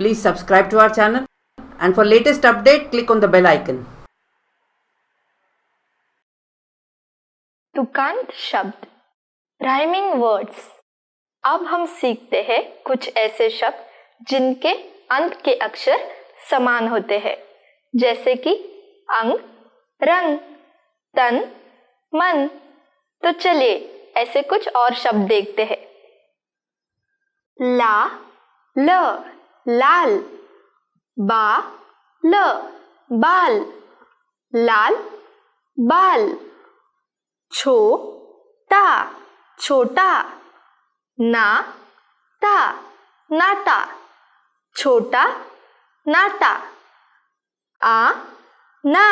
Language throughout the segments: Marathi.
Please subscribe to our channel, and for latest update, click on the bell icon. तुकांत शब्द, राइमिंग वर्ड्स। अब हम सीखते हैं कुछ ऐसे शब्द जिनके अंत के अक्षर समान होते हैं, जैसे कि अंग, रंग, तन, मन। तो चलिए ऐसे कुछ और शब्द देखते हैं। ला, ल, लाल। बा, ल, बाल, लाल बाल। छो, ता, छोटा। ना, ता, नाटा, छोटा नाटा। आ, ना,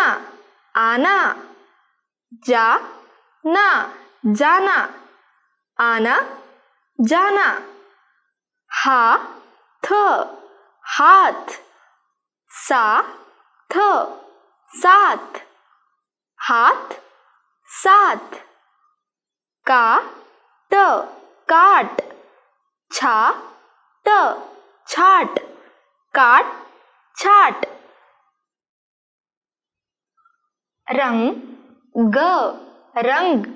आना। जा, ना, जाना, आना जाना। हा, थ, हाथ। सा, थ, साथ, हाथ साथ। का, ट, काट। छा, ट, छाट, काट छाट। रंग, ग, रंग।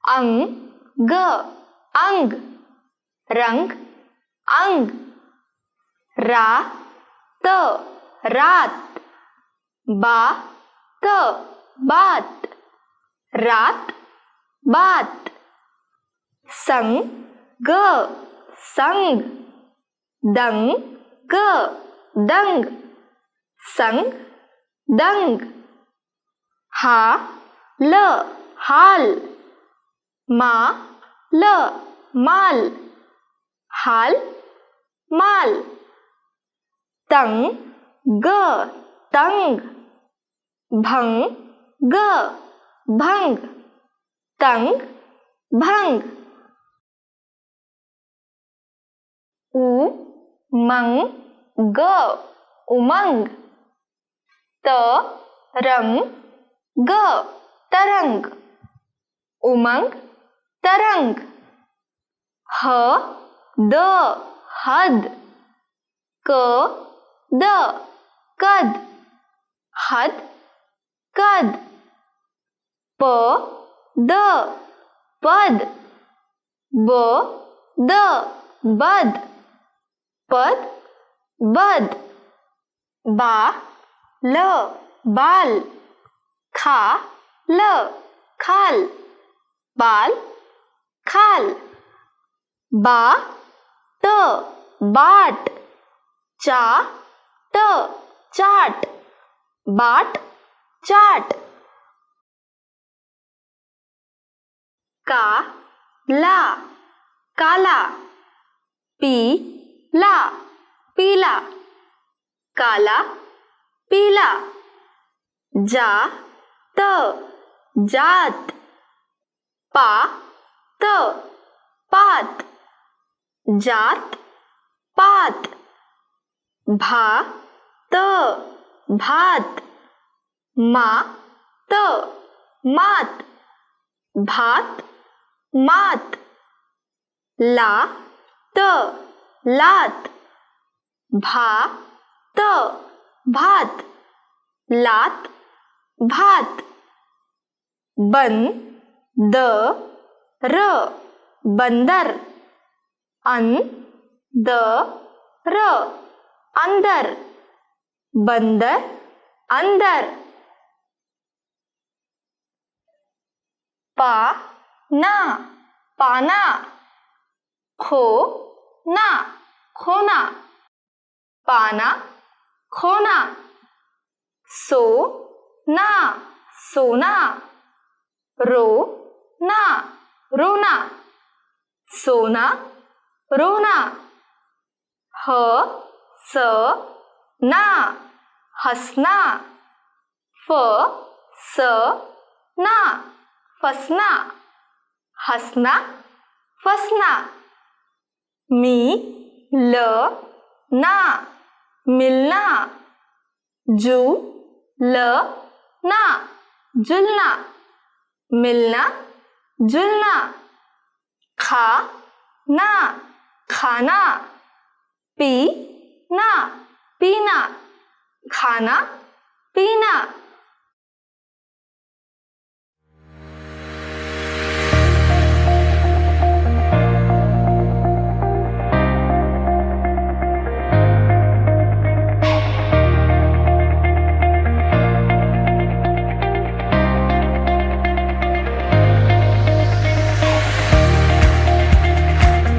अंग, ग, अंग, रंग, अंग। रा, त, रात। बा, त, बात, रात बात। संग, ग, संग। दंग, ग, दंग, संग दंग। हा, ल, हाल। मा, ल, माल, हाल माल। तंग, ग, तंग। भंग, ग, भंग, तंग भंग। उ, मंग, ग, उमंग। त, रंग, ग, तरंग, उमंग तरंग। ह, द, हद। क, द, कद, हद कद। प, द, पद। ब, द, बद, पद बद। बा, ल, बाल। खा, ल, खाल, बाल खाल। बा, ट, बाट। चा, ट, चाट, बाट चाट। का, ला, काला। पी, ला, पीला, काला पीला। जा, त, जात। पा, त, पात, जात पात। भा, त, भात। मा, त, मात, भात मात। ला, त, लात। भा, त, भात, लात भात। बन, द, र, बंदर। अन, द, र, अंदर, बंदर अंदर। पा, ना, पाना। खो, ना, खोना, पाना खोना। सो, ना, सोना। रो, ना, रोना, सोना रोना। ह, स, ना, हसना। फ, स, ना, फसना, हसना फसना। मी, ल, ना, मिलना। जू, ल, ना, जुलना, मिलना जुलना। खा, ना, खाना। पी, ना, पीना, खाना, पीना,